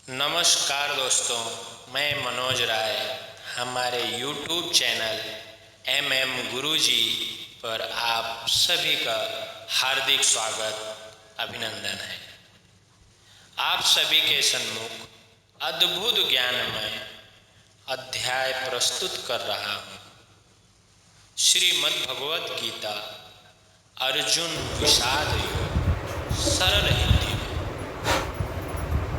नमस्कार दोस्तों, मैं मनोज राय हमारे YouTube चैनल MM गुरुजी पर आप सभी का हार्दिक स्वागत अभिनंदन है। आप सभी के सन्मुख अद्भुत ज्ञानमय अध्याय प्रस्तुत कर रहा हूँ। श्रीमद् भगवत गीता अर्जुन विषाद योग सरल हिंदी।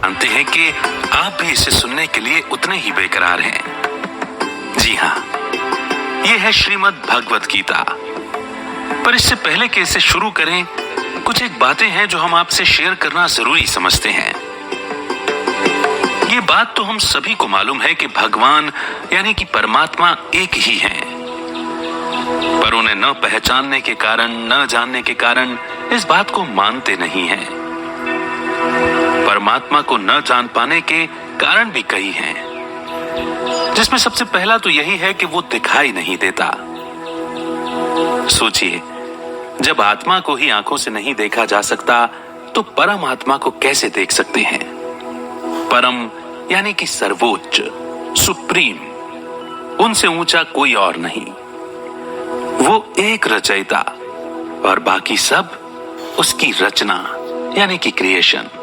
जानते हैं कि आप भी इसे सुनने के लिए उतने ही बेकरार हैं। जी हाँ, ये है श्रीमद् भगवत गीता। पर इससे पहले कि इसे शुरू करें, कुछ एक बातें हैं जो हम आपसे शेयर करना जरूरी समझते हैं। ये बात तो हम सभी को मालूम है कि भगवान यानी कि परमात्मा एक ही हैं, पर उन्हें न पहचानने के कारण, न जानने के कारण इस बात को मानते नहीं हैं। परमात्मा को न जान पाने के कारण भी कई हैं, जिसमें सबसे पहला तो यही है कि वो दिखाई नहीं देता। सोचिए, जब आत्मा को ही आंखों से नहीं देखा जा सकता, तो परम आत्मा को कैसे देख सकते हैं? परम यानी कि सर्वोच्च, सुप्रीम, उनसे ऊंचा कोई और नहीं। वो एक रचयिता और बाकी सब उसकी रचना यानी कि क्रिएशन।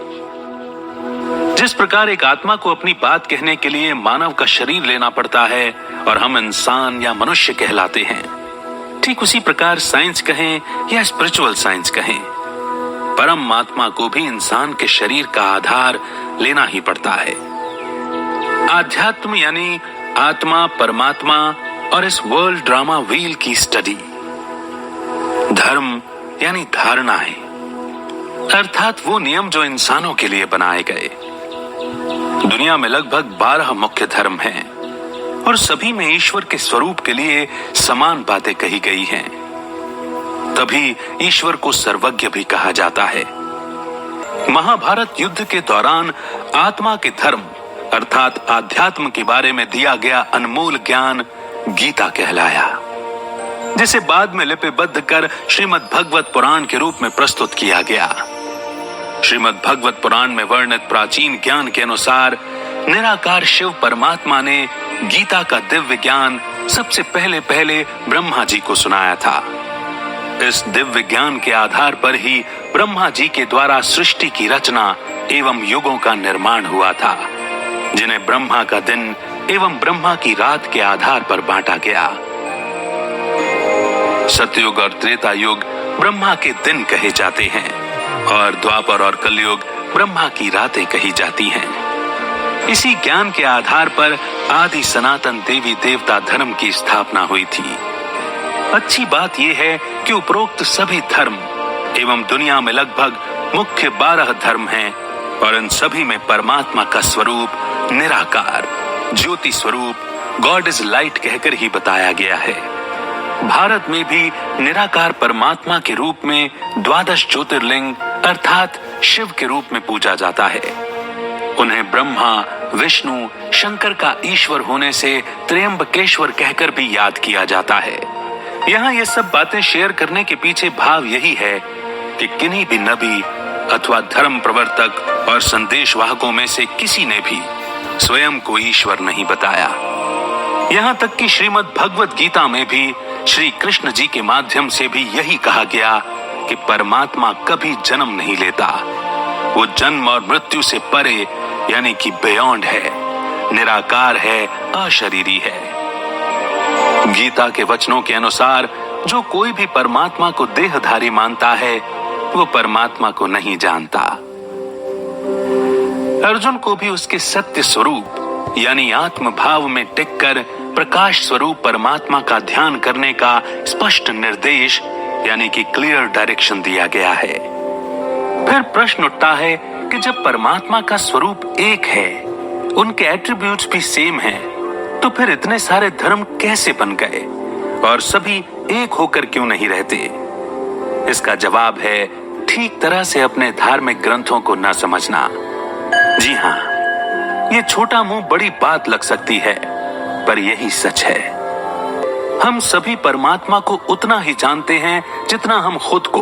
जिस प्रकार एक आत्मा को अपनी बात कहने के लिए मानव का शरीर लेना पड़ता है और हम इंसान या मनुष्य कहलाते हैं, ठीक उसी प्रकार साइंस कहें या स्पिरिचुअल साइंस कहें, परम आत्मा को भी इंसान के शरीर का आधार लेना ही पड़ता है। आध्यात्म यानी आत्मा, परमात्मा और इस वर्ल्ड ड्रामा व्हील की स्टडी। धर्म यानी धारणाएं, अर्थात वो नियम जो इंसानों के लिए बनाए गए। दुनिया में लगभग 12 मुख्य धर्म हैं और सभी में ईश्वर के स्वरूप के लिए समान बातें कही गई हैं। तभी ईश्वर को सर्वज्ञ भी कहा जाता है। महाभारत युद्ध के दौरान आत्मा के धर्म अर्थात आध्यात्म के बारे में दिया गया अनमोल ज्ञान गीता कहलाया, जिसे बाद में लिपिबद्ध कर श्रीमद् भगवत पुराण के रूप में प्रस्तुत किया गया। श्रीमद् भगवत पुराण में वर्णित प्राचीन ज्ञान के अनुसार निराकार शिव परमात्मा ने गीता का दिव्य ज्ञान सबसे पहले ब्रह्मा जी को सुनाया था। इस दिव्य ज्ञान के आधार पर ही ब्रह्मा जी के द्वारा सृष्टि की रचना एवं युगों का निर्माण हुआ था, जिन्हें ब्रह्मा का दिन एवं ब्रह्मा की रात के आधार पर बांटा गया। सतयुग और त्रेता युग ब्रह्मा के दिन कहे जाते हैं और द्वापर और कलयुग ब्रह्मा की रातें कही जाती हैं। इसी ज्ञान के आधार पर आदि सनातन देवी देवता धर्म की स्थापना हुई थी। अच्छी बात यह है कि उपरोक्त सभी धर्म एवं दुनिया में लगभग मुख्य 12 धर्म हैं और इन सभी में परमात्मा का स्वरूप निराकार, ज्योति स्वरूप, गॉड इज लाइट कहकर ही बताया गया है। भारत में भी निराकार परमात्मा के रूप में 12 ज्योतिर्लिंग अर्थात शिव के रूप में पूजा जाता है। उन्हें ब्रह्मा, विष्णु, शंकर का ईश्वर होने से त्र्यंबकेश्वर कहकर भी याद किया जाता है। यहाँ ये सब बातें शेयर करने के पीछे भाव यही है कि किन्हीं भी नबी अथवा धर्म प्रवर्तक और संदेशवाहकों में से किसी ने भी स्वयं को ईश्वर नहीं बताया। यहाँ तक कि श्रीमद् भगवत गीता में भी श्री कृष्ण जी के माध्यम से भी यही कहा गया कि परमात्मा कभी जन्म नहीं लेता। वो जन्म और मृत्यु से परे यानी कि बियॉन्ड है, निराकार है, अशरीरी है। गीता के वचनों के अनुसार जो कोई भी परमात्मा को देहधारी मानता है, वो परमात्मा को नहीं जानता। अर्जुन को भी उसके सत्य स्वरूप यानी आत्म भाव में टिककर प्रकाश स्वरूप परमात्मा का ध्यान करने का स्पष्ट निर्देश यानी कि क्लियर डायरेक्शन दिया गया है। फिर प्रश्न उठता है कि जब परमात्मा का स्वरूप एक है, उनके एट्रीब्यूट्स भी सेम हैं, तो फिर इतने सारे धर्म कैसे बन गए और सभी एक होकर क्यों नहीं रहते? इसका जवाब है ठीक तरह से अपने धार्मिक ग्रंथों को न समझना। जी हाँ, ये छोटा मुंह बड़ी बात लग सकती है, पर यही सच है। हम सभी परमात्मा को उतना ही जानते हैं जितना हम खुद को।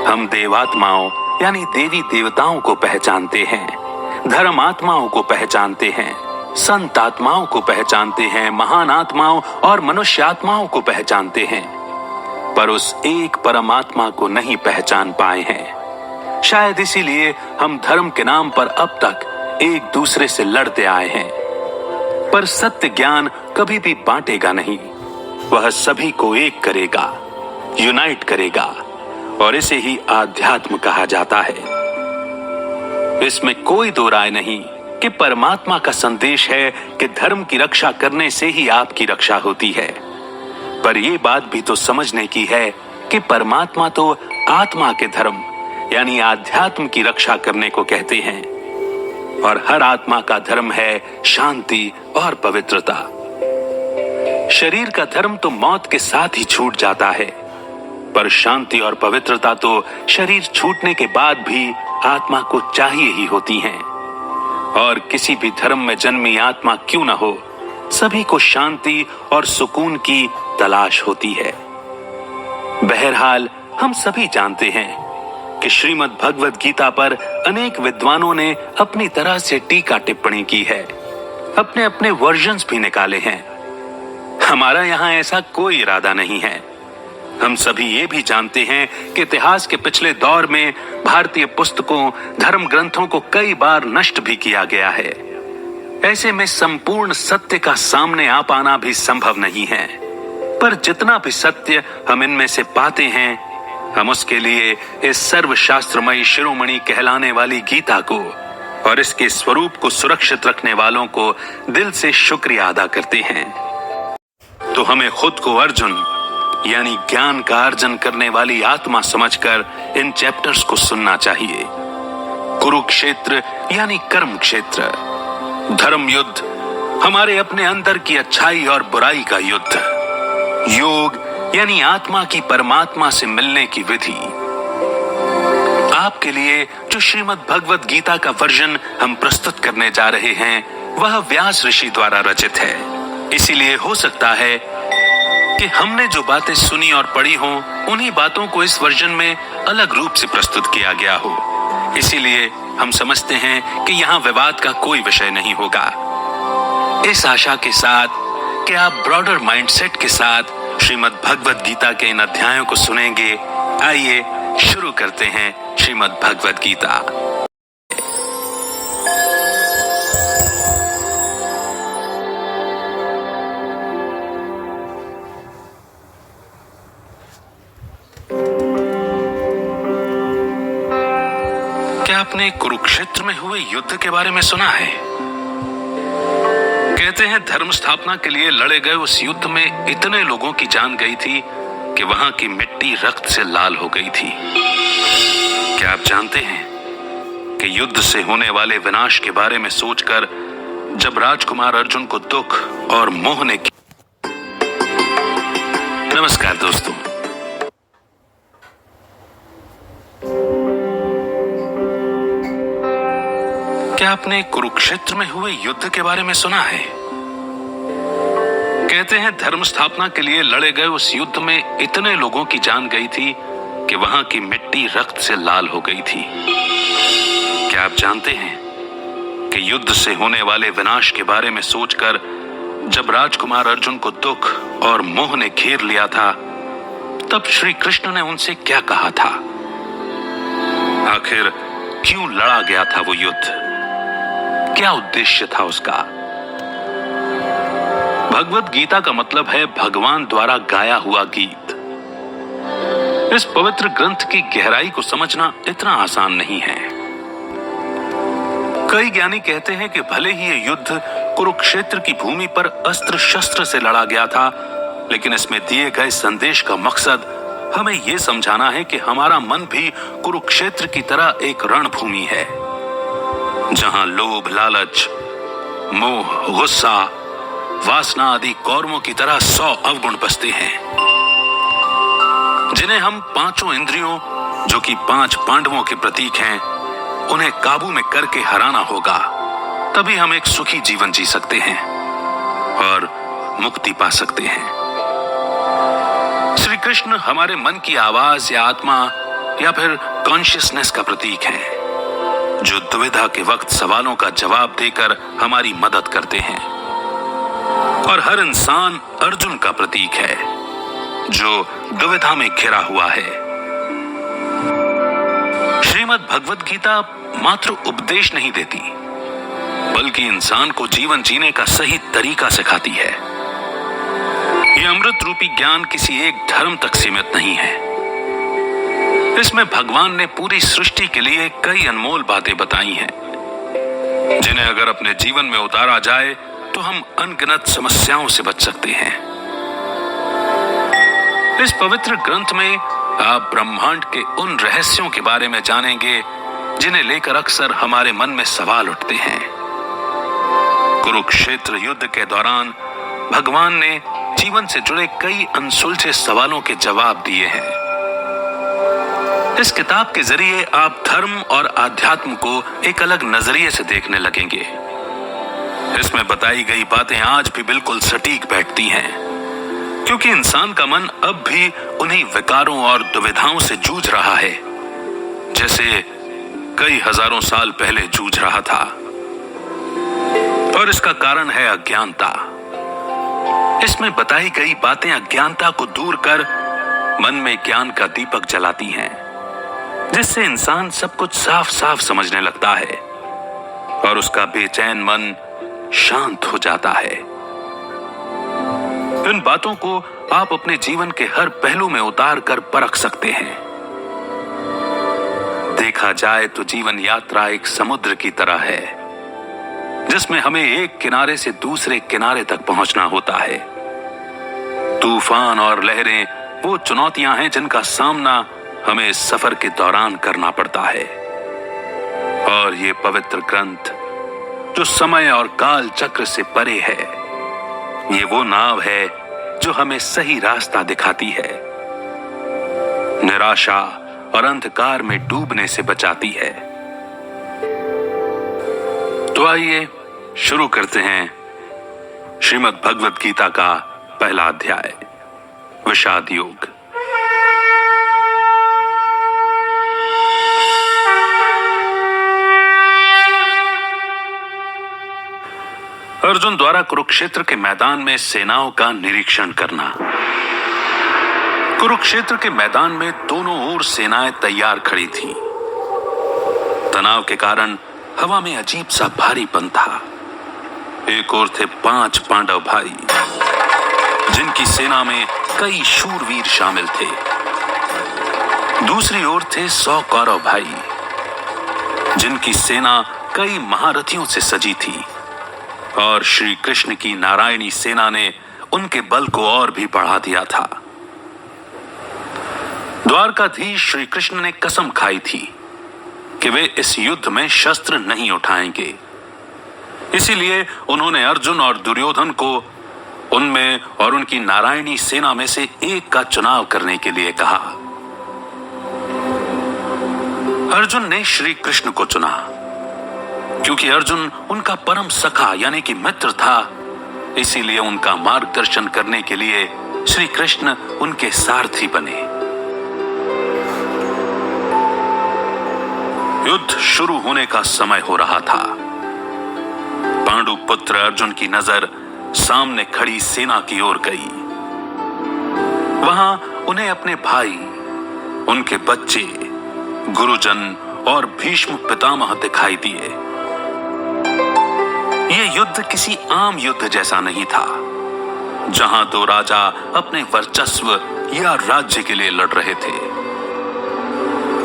हम देवात्माओं यानी देवी देवताओं को पहचानते हैं, धर्म आत्माओं को पहचानते हैं, संत आत्माओं को पहचानते हैं, महान आत्माओं और मनुष्य आत्माओं को पहचानते हैं, पर उस एक परमात्मा को नहीं पहचान पाए हैं। शायद इसीलिए हम धर्म के नाम पर अब तक एक दूसरे से लड़ते आए हैं। पर सत्य ज्ञान कभी भी बांटेगा नहीं, वह सभी को एक करेगा, यूनाइट करेगा, और इसे ही आध्यात्म कहा जाता है। इसमें कोई दो राय नहीं कि परमात्मा का संदेश है कि धर्म की रक्षा करने से ही आपकी रक्षा होती है। पर यह बात भी तो समझने की है कि परमात्मा तो आत्मा के धर्म यानी आध्यात्म की रक्षा करने को कहते हैं, और हर आत्मा का धर्म है शांति और पवित्रता। शरीर का धर्म तो मौत के साथ ही छूट जाता है, पर शांति और पवित्रता तो शरीर छूटने के बाद भी आत्मा को चाहिए ही होती हैं। और किसी भी धर्म में जन्मी आत्मा क्यों न हो, सभी को शांति और सुकून की तलाश होती है। बहरहाल हम सभी जानते हैं कि श्रीमद् भगवद गीता पर अनेक विद्वानों ने अपनी तरह से टीका टिप्पणी की है, अपने अपने वर्जन्स भी निकाले हैं। हमारा यहां ऐसा कोई इरादा नहीं है। हम सभी ये भी जानते हैं कि इतिहास के पिछले दौर में भारतीय पुस्तकों, धर्म ग्रंथों को कई बार नष्ट भी किया गया है। ऐसे में संपूर्ण सत्य का सामने आ पाना भी संभव नहीं है। पर जितना भी सत्य हम इनमें से पाते हैं, हम उसके लिए इस सर्वशास्त्रमयी शिरोमणि कहलाने वाली गीता को और इसके स्वरूप को सुरक्षित रखने वालों को दिल से शुक्रिया अदा करते हैं। तो हमें खुद को अर्जुन यानी ज्ञान का अर्जन करने वाली आत्मा समझकर इन चैप्टर्स को सुनना चाहिए। कुरुक्षेत्र यानी कर्म क्षेत्र, धर्म युद्ध हमारे अपने अंदर की अच्छाई और बुराई का युद्ध, योग यानी आत्मा की परमात्मा से मिलने की विधि। आपके लिए जो श्रीमद् भगवद गीता का वर्जन हम प्रस्तुत करने जा रहे हैं, वह व्यास ऋषि द्वारा रचित है। इसीलिए हो सकता है कि हमने जो बातें सुनी और पढ़ी हों, उन्हीं बातों को इस वर्जन में अलग रूप से प्रस्तुत किया गया हो। इसीलिए हम समझते हैं कि यहाँ विवाद का कोई विषय नहीं होगा। इस आशा के साथ कि आप ब्रॉडर माइंडसेट के साथ श्रीमद् भगवद गीता के इन अध्यायों को सुनेंगे, आइए शुरू करते हैं श्रीमद् भगवद गीता। क्या आपने कुरुक्षेत्र में हुए युद्ध के बारे में सुना है? कहते हैं धर्म स्थापना के लिए लड़े गए उस युद्ध में इतने लोगों की जान गई थी कि वहां की मिट्टी रक्त से लाल हो गई थी। क्या आप जानते हैं कि युद्ध से होने वाले विनाश के बारे में सोचकर जब राजकुमार अर्जुन को दुख और मोह ने नमस्कार दोस्तों, क्या आपने कुरुक्षेत्र में हुए युद्ध के बारे में सुना है? कहते हैं धर्म स्थापना के लिए लड़े गए उस युद्ध में इतने लोगों की जान गई थी कि वहां की मिट्टी रक्त से लाल हो गई थी। क्या आप जानते हैं कि युद्ध से होने वाले विनाश के बारे में सोचकर जब राजकुमार अर्जुन को दुख और मोह ने घेर लिया था, तब श्री कृष्ण ने उनसे क्या कहा था? आखिर क्यों लड़ा गया था वो युद्ध? क्या उद्देश्य था उसका? भगवद गीता का मतलब है भगवान द्वारा गाया हुआ गीत। इस पवित्र ग्रंथ की गहराई को समझना इतना आसान नहीं है। कई ज्ञानी कहते हैं कि भले ही ये युद्ध कुरुक्षेत्र की भूमि पर अस्त्र शस्त्र से लड़ा गया था, लेकिन इसमें दिए गए संदेश का मकसद हमें यह समझाना है कि हमारा मन भी कुरुक्षेत्र की तरह एक रणभूमि है, जहां लोभ, लालच, मोह, गुस्सा, वासना आदि कौरवों की तरह 100 अवगुण बसते हैं, जिन्हें हम पांचों इंद्रियों जो कि 5 पांडवों के प्रतीक हैं, उन्हें काबू में करके हराना होगा। तभी हम एक सुखी जीवन जी सकते हैं और मुक्ति पा सकते हैं। श्री कृष्ण हमारे मन की आवाज या आत्मा या फिर कॉन्शियसनेस का प्रतीक है, जो दुविधा के वक्त सवालों का जवाब देकर हमारी मदद करते हैं। और हर इंसान अर्जुन का प्रतीक है, जो दुविधा में घिरा हुआ है। श्रीमद् भगवद गीता मात्र उपदेश नहीं देती, बल्कि इंसान को जीवन जीने का सही तरीका सिखाती है। यह अमृत रूपी ज्ञान किसी एक धर्म तक सीमित नहीं है। इसमें भगवान ने पूरी सृष्टि के लिए कई अनमोल बातें बताई हैं, जिन्हें अगर अपने जीवन में उतारा जाए तो हम अनगिनत समस्याओं से बच सकते हैं। इस पवित्र ग्रंथ में आप ब्रह्मांड के उन रहस्यों के बारे में जानेंगे जिन्हें लेकर अक्सर हमारे मन में सवाल उठते हैं। कुरुक्षेत्र युद्ध के दौरान भगवान ने जीवन से जुड़े कई अनसुलझे सवालों के जवाब दिए हैं। इस किताब के जरिए आप धर्म और आध्यात्म को एक अलग नजरिए से देखने लगेंगे। इसमें बताई गई बातें आज भी बिल्कुल सटीक बैठती हैं, क्योंकि इंसान का मन अब भी उन्हीं विकारों और दुविधाओं से जूझ रहा है, जैसे कई हजारों साल पहले जूझ रहा था। और इसका कारण है अज्ञानता। इसमें बताई गई बातें अज्ञानता को दूर कर मन में ज्ञान का दीपक जलाती हैं, जिससे इंसान सब कुछ साफ साफ समझने लगता है और उसका बेचैन मन शांत हो जाता है। इन बातों को आप अपने जीवन के हर पहलू में उतार कर परख सकते हैं। देखा जाए तो जीवन यात्रा एक समुद्र की तरह है, जिसमें हमें एक किनारे से दूसरे किनारे तक पहुंचना होता है। तूफान और लहरें वो चुनौतियां हैं जिनका सामना हमें इस सफर के दौरान करना पड़ता है। और ये पवित्र ग्रंथ जो समय और काल चक्र से परे है, ये वो नाव है जो हमें सही रास्ता दिखाती है, निराशा और अंधकार में डूबने से बचाती है। तो आइए शुरू करते हैं श्रीमद् भगवद गीता का पहला अध्याय, विषाद योग। अर्जुन द्वारा कुरुक्षेत्र के मैदान में सेनाओं का निरीक्षण करना। कुरुक्षेत्र के मैदान में दोनों ओर सेनाएं तैयार खड़ी थीं। तनाव के कारण हवा में अजीब सा भारीपन था। एक ओर थे 5 पांडव भाई, जिनकी सेना में कई शूरवीर शामिल थे। दूसरी ओर थे 100 कौरव भाई, जिनकी सेना कई महारथियों से सजी थी। और श्री कृष्ण की नारायणी सेना ने उनके बल को और भी बढ़ा दिया था। द्वारकाधीश श्री कृष्ण ने कसम खाई थी कि वे इस युद्ध में शस्त्र नहीं उठाएंगे। इसीलिए उन्होंने अर्जुन और दुर्योधन को उनमें और उनकी नारायणी सेना में से एक का चुनाव करने के लिए कहा। अर्जुन ने श्री कृष्ण को चुना, क्योंकि अर्जुन उनका परम सखा यानी कि मित्र था। इसीलिए उनका मार्गदर्शन करने के लिए श्री कृष्ण उनके सारथी बने। युद्ध शुरू होने का समय हो रहा था। पांडु पुत्र अर्जुन की नजर सामने खड़ी सेना की ओर गई। वहां उन्हें अपने भाई, उनके बच्चे, गुरुजन और भीष्म पितामह दिखाई दिए। यह युद्ध किसी आम युद्ध जैसा नहीं था, जहां दो राजा अपने वर्चस्व या राज्य के लिए लड़ रहे थे।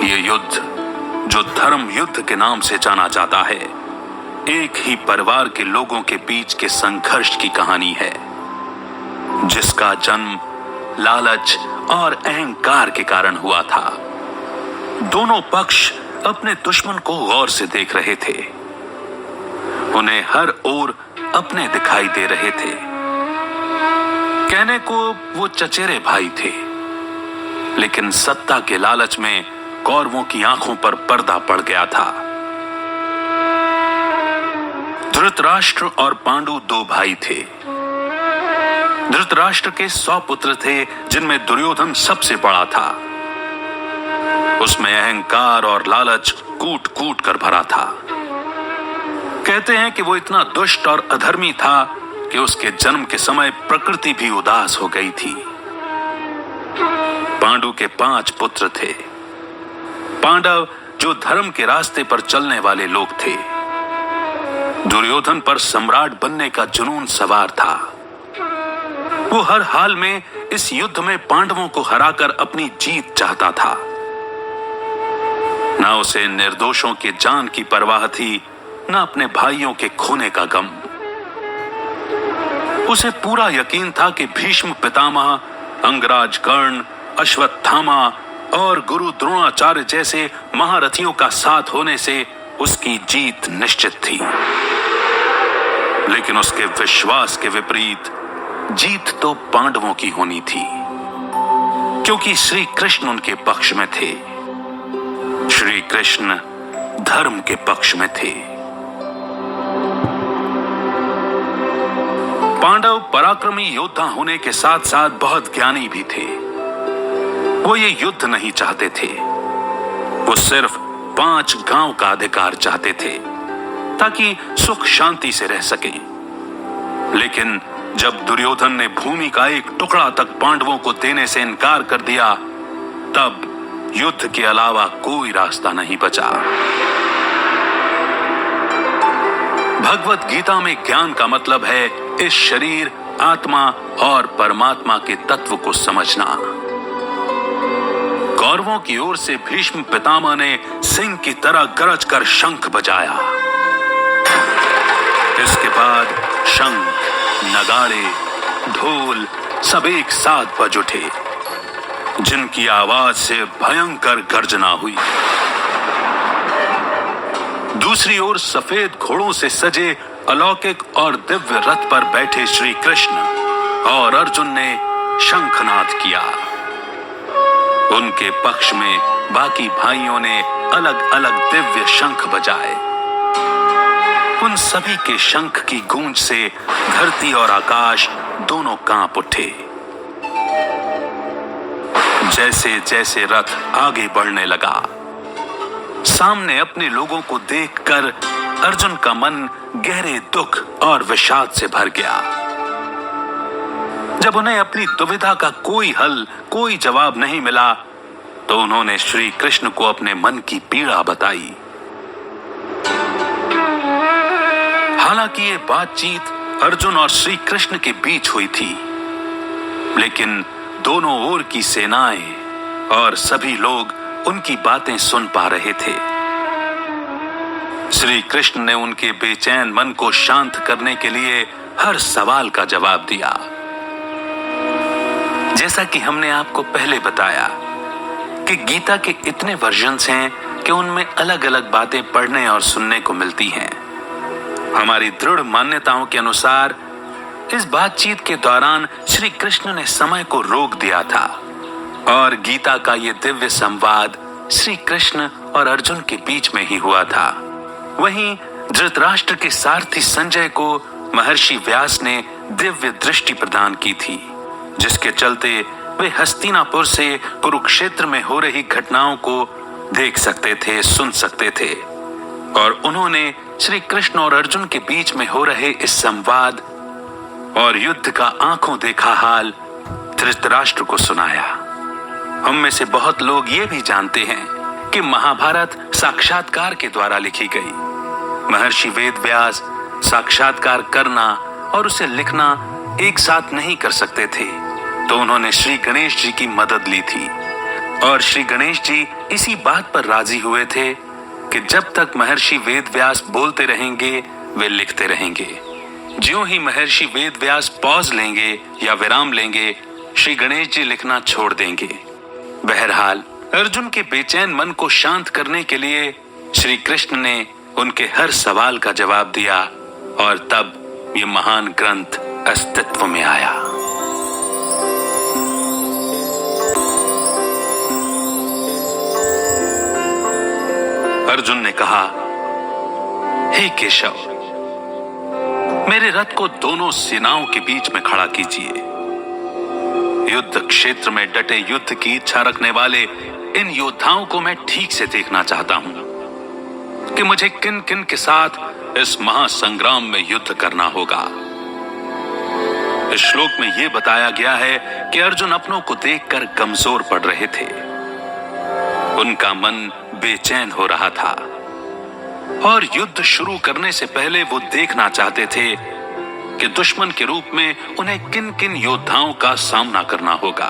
यह युद्ध, जो धर्म युद्ध के नाम से जाना जाता है, एक ही परिवार के लोगों के बीच के संघर्ष की कहानी है, जिसका जन्म लालच और अहंकार के कारण हुआ था। दोनों पक्ष अपने दुश्मन को गौर से देख रहे थे। उन्हें हर ओर अपने दिखाई दे रहे थे। कहने को वो चचेरे भाई थे, लेकिन सत्ता के लालच में कौरवों की आंखों पर पर्दा पड़ गया था। धृतराष्ट्र और पांडु 2 भाई थे। धृतराष्ट्र के 100 पुत्र थे, जिनमें दुर्योधन सबसे बड़ा था। उसमें अहंकार और लालच कूट कूट कर भरा था। कहते हैं कि वो इतना दुष्ट और अधर्मी था कि उसके जन्म के समय प्रकृति भी उदास हो गई थी। पांडु के 5 पुत्र थे। पांडव जो धर्म के रास्ते पर चलने वाले लोग थे। दुर्योधन पर सम्राट बनने का जुनून सवार था। वो हर हाल में इस युद्ध में पांडवों को हराकर अपनी जीत चाहता था। ना उसे निर्दोषों के जान की परवाह थी, ना अपने भाइयों के खोने का गम। उसे पूरा यकीन था कि भीष्म पितामह, अंगराज कर्ण, अश्वत्थामा और गुरु द्रोणाचार्य जैसे महारथियों का साथ होने से उसकी जीत निश्चित थी। लेकिन उसके विश्वास के विपरीत जीत तो पांडवों की होनी थी, क्योंकि श्री कृष्ण उनके पक्ष में थे। श्री कृष्ण धर्म के पक्ष में थे। पांडव पराक्रमी योद्धा होने के साथ साथ बहुत ज्ञानी भी थे। वो ये युद्ध नहीं चाहते थे। वो सिर्फ 5 गांव का अधिकार चाहते थे ताकि सुख शांति से रह सकें। लेकिन जब दुर्योधन ने भूमि का एक टुकड़ा तक पांडवों को देने से इनकार कर दिया, तब युद्ध के अलावा कोई रास्ता नहीं बचा। भगवत गीता में ज्ञान का मतलब है इस शरीर, आत्मा और परमात्मा के तत्व को समझना। कौरवों की ओर से भीष्म पितामह ने सिंह की तरह गरज कर शंख बजाया। इसके बाद शंख, नगाड़े, ढोल सब एक साथ बज उठे, जिनकी आवाज से भयंकर गर्जना हुई। दूसरी ओर सफेद घोड़ों से सजे अलौकिक और दिव्य रथ पर बैठे श्री कृष्ण और अर्जुन ने शंखनाद किया। उनके पक्ष में बाकी भाइयों ने अलग अलग दिव्य शंख बजाए। उन सभी के शंख की गूंज से धरती और आकाश दोनों कांप उठे। जैसे जैसे रथ आगे बढ़ने लगा, सामने अपने लोगों को देखकर अर्जुन का मन गहरे दुख और विषाद से भर गया। जब उन्हें अपनी दुविधा का कोई हल, कोई जवाब नहीं मिला, तो उन्होंने श्री कृष्ण को अपने मन की पीड़ा बताई। हालांकि ये बातचीत अर्जुन और श्री कृष्ण के बीच हुई थी, लेकिन दोनों ओर की सेनाएं और सभी लोग उनकी बातें सुन पा रहे थे। श्री कृष्ण ने उनके बेचैन मन को शांत करने के लिए हर सवाल का जवाब दिया। जैसा कि हमने आपको पहले बताया कि गीता के इतने वर्जन्स हैं कि उनमें अलग अलग बातें पढ़ने और सुनने को मिलती हैं। हमारी दृढ़ मान्यताओं के अनुसार इस बातचीत के दौरान श्री कृष्ण ने समय को रोक दिया था और गीता का यह दिव्य संवाद श्री कृष्ण और अर्जुन के बीच में ही हुआ था। वहीं धृतराष्ट्र के सारथी संजय को महर्षि व्यास ने दिव्य दृष्टि प्रदान की थी, जिसके चलते वे हस्तिनापुर से कुरुक्षेत्र में हो रही घटनाओं को देख सकते थे, सुन सकते थे, और उन्होंने श्री कृष्ण और अर्जुन के बीच में हो रहे इस संवाद और युद्ध का आंखों देखा हाल धृतराष्ट्र को सुनाया। हम में से बहुत लोग ये भी जानते हैं कि महाभारत साक्षात्कार के द्वारा लिखी गई। महर्षि वेदव्यास साक्षात्कार करना और उसे लिखना एक साथ नहीं कर सकते थे, तो उन्होंने श्री गणेश जी की मदद ली थी और श्री गणेश जी इसी बात पर राजी हुए थे कि जब तक महर्षि वेदव्यास बोलते रहेंगे वे लिखते रहेंगे। ज्यों ही महर्षि वेदव्यास पॉज लेंगे या विराम लेंगे, श्री गणेश जी लिखना छोड़ देंगे। बहरहाल अर्जुन के बेचैन मन को शांत करने के लिए श्री कृष्ण ने उनके हर सवाल का जवाब दिया और तब ये महान ग्रंथ अस्तित्व में आया। अर्जुन ने कहा, हे केशव, मेरे रथ को दोनों सेनाओं के बीच में खड़ा कीजिए। युद्ध क्षेत्र में डटे युद्ध की इच्छा रखने वाले इन योद्धाओं को मैं ठीक से देखना चाहता हूं। कि मुझे किन किन के साथ इस महासंग्राम में युद्ध करना होगा। इस श्लोक में यह बताया गया है कि अर्जुन अपनों को देखकर कमजोर पड़ रहे थे। उनका मन बेचैन हो रहा था और युद्ध शुरू करने से पहले वो देखना चाहते थे कि दुश्मन के रूप में उन्हें किन किन योद्धाओं का सामना करना होगा।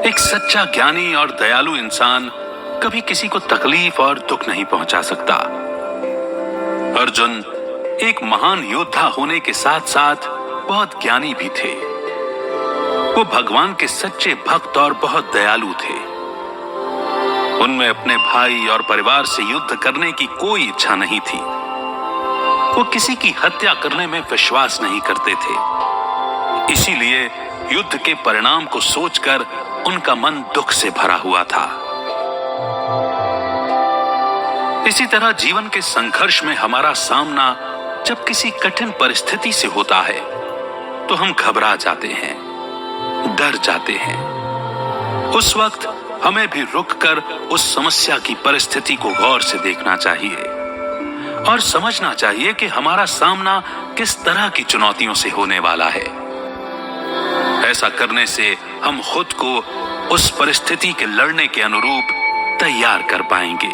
एक सच्चा ज्ञानी और दयालु इंसान कभी किसी को तकलीफ और दुख नहीं पहुंचा सकता। अर्जुन एक महान योद्धा होने के साथ साथ बहुत ज्ञानी भी थे। वो भगवान के सच्चे भक्त और बहुत दयालु थे। उनमें अपने भाई और परिवार से युद्ध करने की कोई इच्छा नहीं थी। वो किसी की हत्या करने में विश्वास नहीं करते थे। इसीलिए युद्ध के परिणाम को सोचकर उनका मन दुख से भरा हुआ था। इसी तरह जीवन के संघर्ष में हमारा सामना जब किसी कठिन परिस्थिति से होता है तो हम घबरा जाते हैं, डर जाते हैं। उस वक्त हमें भी रुककर उस समस्या की परिस्थिति को गौर से देखना चाहिए और समझना चाहिए कि हमारा सामना किस तरह की चुनौतियों से होने वाला है। ऐसा करने से हम खुद को उस परिस्थिति के लड़ने के अनुरूप तैयार कर पाएंगे।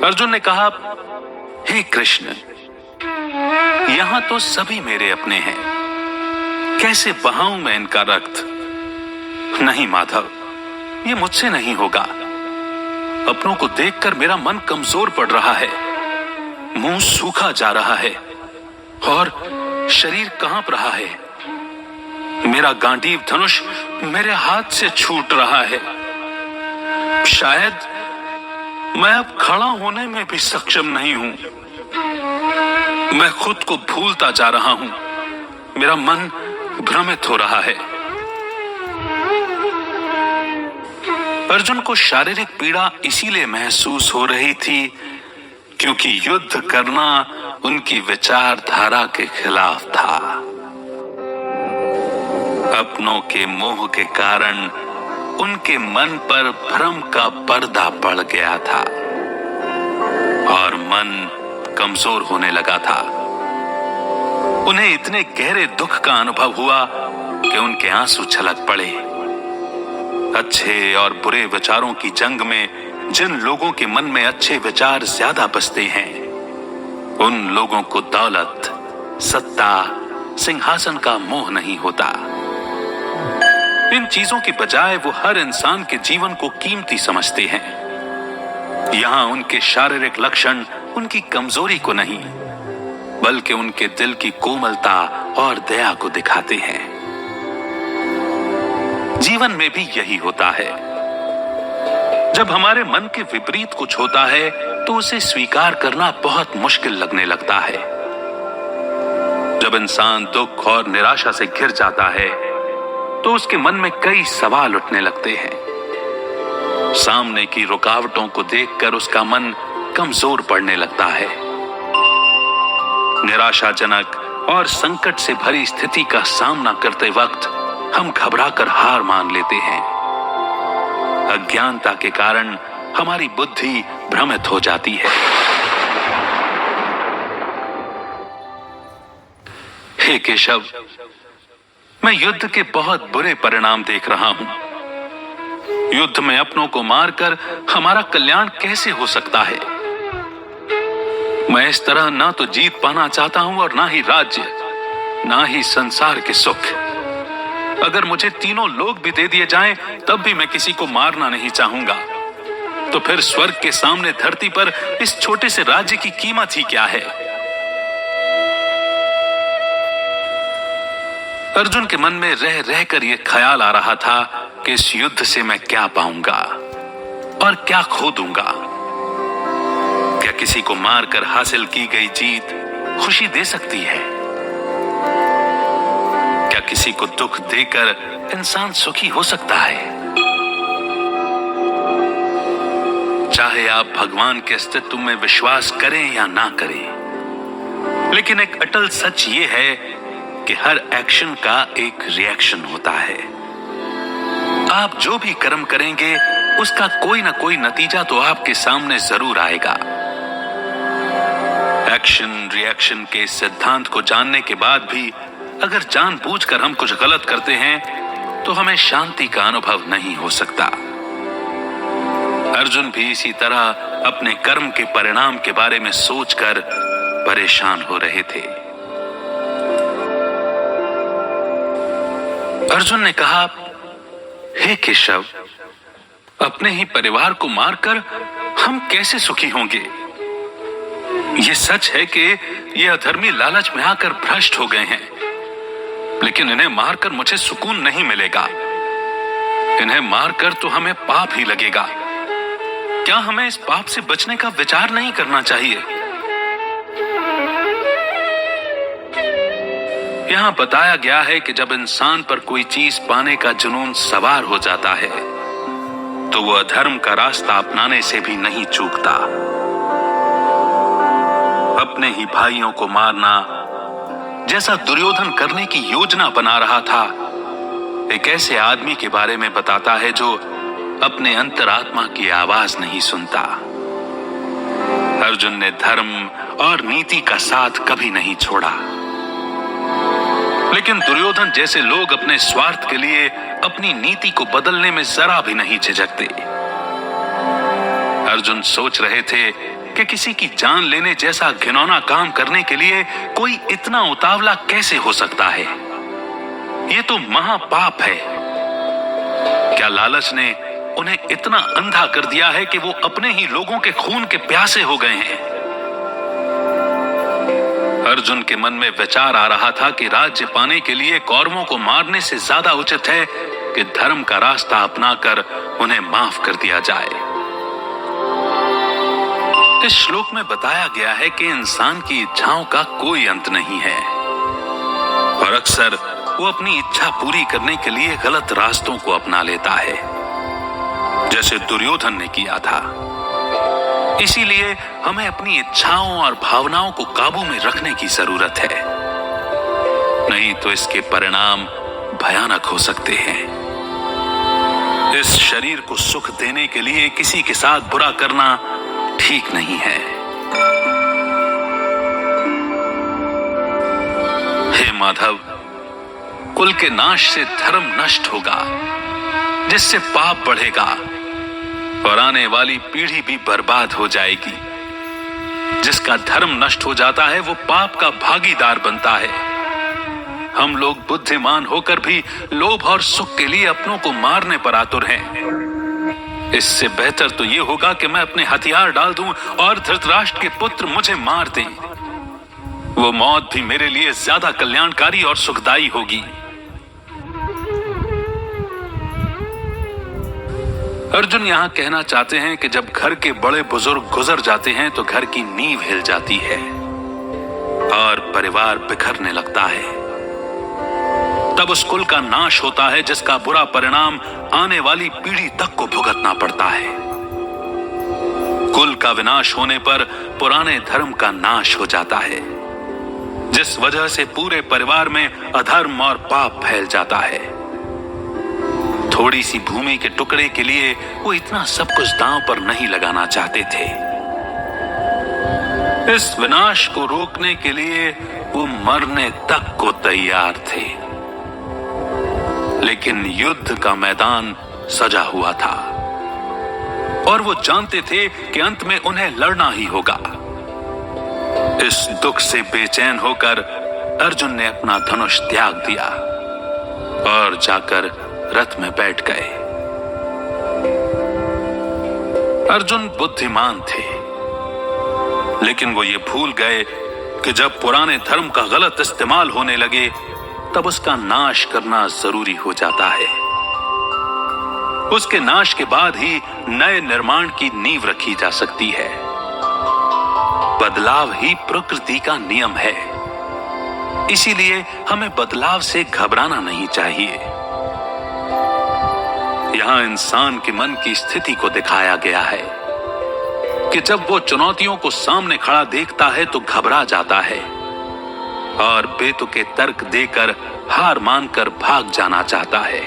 अर्जुन ने कहा, हे कृष्ण, यहां तो सभी मेरे अपने हैं, कैसे बहाऊं मैं इनका रक्त? नहीं माधव, ये मुझसे नहीं होगा। अपनों को देखकर मेरा मन कमजोर पड़ रहा है, मुंह सूखा जा रहा है और शरीर कांप रहा है। मेरा गांडीव धनुष मेरे हाथ से छूट रहा है। शायद मैं अब खड़ा होने में भी सक्षम नहीं हूं। मैं खुद को भूलता जा रहा हूं। मेरा मन भ्रमित हो रहा है। अर्जुन को शारीरिक पीड़ा इसीलिए महसूस हो रही थी क्योंकि युद्ध करना उनकी विचारधारा के खिलाफ था। अपनों के मोह के कारण उनके मन पर भ्रम का पर्दा पड़ गया था और मन कमजोर होने लगा था। उन्हें इतने गहरे दुख का अनुभव हुआ कि उनके आंसू छलक पड़े। अच्छे और बुरे विचारों की जंग में जिन लोगों के मन में अच्छे विचार ज्यादा बसते हैं, उन लोगों को दौलत, सत्ता, सिंहासन का मोह नहीं होता। इन चीजों की बजाय वो हर इंसान के जीवन को कीमती समझते हैं। यहां उनके शारीरिक लक्षण उनकी कमजोरी को नहीं, बल्कि उनके दिल की कोमलता और दया को दिखाते हैं। जीवन में भी यही होता है। जब हमारे मन के विपरीत कुछ होता है तो उसे स्वीकार करना बहुत मुश्किल लगने लगता है। जब इंसान दुख और निराशा से घिर जाता है तो उसके मन में कई सवाल उठने लगते हैं। सामने की रुकावटों को देखकर उसका मन कमजोर पड़ने लगता है। निराशाजनक और संकट से भरी स्थिति का सामना करते वक्त हम घबराकर हार मान लेते हैं। अज्ञानता के कारण हमारी बुद्धि भ्रमित हो जाती है। हे केशव, मैं युद्ध के बहुत बुरे परिणाम देख रहा हूं। युद्ध में अपनों को मारकर हमारा कल्याण कैसे हो सकता है? मैं इस तरह ना तो जीत पाना चाहता हूं और ना ही राज्य, ना ही संसार के सुख। अगर मुझे तीनों लोक भी दे दिए जाएं, तब भी मैं किसी को मारना नहीं चाहूंगा। तो फिर स्वर्ग के सामने धरती पर इस छोटे से राज्य की कीमत ही क्या है? अर्जुन के मन में रह रहकर यह ख्याल आ रहा था कि इस युद्ध से मैं क्या पाऊंगा और क्या खो दूंगा। क्या किसी को मारकर हासिल की गई जीत खुशी दे सकती है? क्या किसी को दुख देकर इंसान सुखी हो सकता है? चाहे आप भगवान के अस्तित्व में विश्वास करें या ना करें, लेकिन एक अटल सच ये है कि हर एक्शन का एक रिएक्शन होता है। आप जो भी कर्म करेंगे उसका कोई ना कोई नतीजा तो आपके सामने जरूर आएगा। एक्शन रिएक्शन के सिद्धांत को जानने के बाद भी अगर जानबूझकर हम कुछ गलत करते हैं तो हमें शांति का अनुभव नहीं हो सकता। अर्जुन भी इसी तरह अपने कर्म के परिणाम के बारे में सोचकर परेशान हो रहे थे। अर्जुन ने कहा, हे केशव, अपने ही परिवार को मारकर हम कैसे सुखी होंगे? ये सच है कि ये अधर्मी लालच में आकर भ्रष्ट हो गए हैं, लेकिन इन्हें मारकर मुझे सुकून नहीं मिलेगा। इन्हें मारकर तो हमें पाप ही लगेगा। क्या हमें इस पाप से बचने का विचार नहीं करना चाहिए? यहां बताया गया है कि जब इंसान पर कोई चीज पाने का जुनून सवार हो जाता है तो वो अधर्म का रास्ता अपनाने से भी नहीं चूकता। अपने ही भाइयों को मारना, जैसा दुर्योधन करने की योजना बना रहा था, एक ऐसे आदमी के बारे में बताता है जो अपने अंतरात्मा की आवाज नहीं सुनता। अर्जुन ने धर्म और नीति का साथ कभी नहीं छोड़ा, लेकिन दुर्योधन जैसे लोग अपने स्वार्थ के लिए अपनी नीति को बदलने में जरा भी नहीं झिझकते। अर्जुन सोच रहे थे कि किसी की जान लेने जैसा घिनौना काम करने के लिए कोई इतना उतावला कैसे हो सकता है? ये तो महापाप है। क्या लालच ने उन्हें इतना अंधा कर दिया है कि वो अपने ही लोगों के खून के प्यासे हो गए हैं? अर्जुन के मन में विचार आ रहा था कि राज्य पाने के लिए कौरवों को मारने से ज्यादा उचित है कि धर्म का रास्ता अपनाकर उन्हें माफ कर दिया जाए। इस श्लोक में बताया गया है कि इंसान की इच्छाओं का कोई अंत नहीं है और अक्सर वो अपनी इच्छा पूरी करने के लिए गलत रास्तों को अपना लेता है, जैसे दुर्योधन ने किया था। इसीलिए हमें अपनी इच्छाओं और भावनाओं को काबू में रखने की जरूरत है, नहीं तो इसके परिणाम भयानक हो सकते हैं। इस शरीर को सुख देने के लिए किसी के साथ बुरा करना ठीक नहीं है। हे माधव, कुल के नाश से धर्म नष्ट होगा, जिससे पाप बढ़ेगा और आने वाली पीढ़ी भी बर्बाद हो जाएगी। जिसका धर्म नष्ट हो जाता है वो पाप का भागीदार बनता है। हम लोग बुद्धिमान होकर भी लोभ और सुख के लिए अपनों को मारने पर आतुर हैं। इससे बेहतर तो ये होगा कि मैं अपने हथियार डाल दूं और धृतराष्ट्र के पुत्र मुझे मार दें। वो मौत भी मेरे लिए ज्यादा कल्याणकारी और सुखदायी होगी। अर्जुन यहां कहना चाहते हैं कि जब घर के बड़े बुजुर्ग गुजर जाते हैं तो घर की नींव हिल जाती है और परिवार बिखरने लगता है। तब उस कुल का नाश होता है जिसका बुरा परिणाम आने वाली पीढ़ी तक को भुगतना पड़ता है। कुल का विनाश होने पर पुराने धर्म का नाश हो जाता है, जिस वजह से पूरे परिवार में अधर्म और पाप फैल जाता है। थोड़ी सी भूमि के टुकड़े के लिए वो इतना सब कुछ दांव पर नहीं लगाना चाहते थे। इस विनाश को रोकने के लिए वो मरने तक को तैयार थे, लेकिन युद्ध का मैदान सजा हुआ था और वो जानते थे कि अंत में उन्हें लड़ना ही होगा। इस दुख से बेचैन होकर अर्जुन ने अपना धनुष त्याग दिया और जाकर रथ में बैठ गए। अर्जुन बुद्धिमान थे, लेकिन वो ये भूल गए कि जब पुराने धर्म का गलत इस्तेमाल होने लगे तब उसका नाश करना जरूरी हो जाता है। उसके नाश के बाद ही नए निर्माण की नींव रखी जा सकती है। बदलाव ही प्रकृति का नियम है, इसीलिए हमें बदलाव से घबराना नहीं चाहिए। यहां इंसान के मन की स्थिति को दिखाया गया है कि जब वो चुनौतियों को सामने खड़ा देखता है तो घबरा जाता है और बेतुके तर्क देकर हार मानकर भाग जाना चाहता है।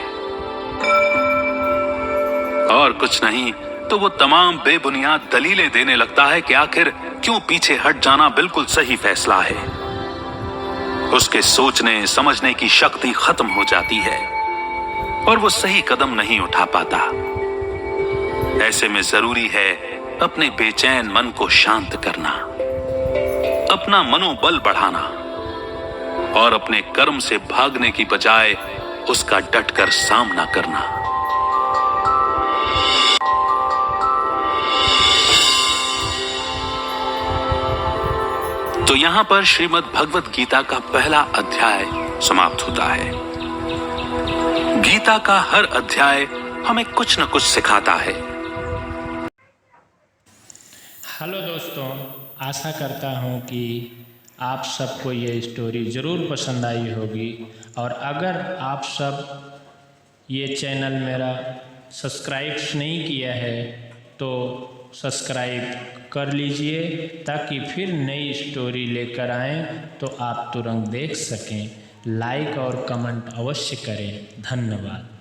और कुछ नहीं तो वो तमाम बेबुनियाद दलीलें देने लगता है कि आखिर क्यों पीछे हट जाना बिल्कुल सही फैसला है। उसके सोचने समझने की शक्ति खत्म हो जाती है और वो सही कदम नहीं उठा पाता। ऐसे में जरूरी है अपने बेचैन मन को शांत करना, अपना मनोबल बढ़ाना और अपने कर्म से भागने की बजाय उसका डटकर सामना करना। तो यहां पर श्रीमद् भगवत गीता का पहला अध्याय समाप्त होता है। गीता का हर अध्याय हमें कुछ न कुछ सिखाता है। हेलो दोस्तों, आशा करता हूँ कि आप सबको ये स्टोरी ज़रूर पसंद आई होगी। और अगर आप सब ये चैनल मेरा सब्सक्राइब नहीं किया है तो सब्सक्राइब कर लीजिए, ताकि फिर नई स्टोरी लेकर आएँ तो आप तुरंत देख सकें। लाइक और कमेंट अवश्य करें। धन्यवाद।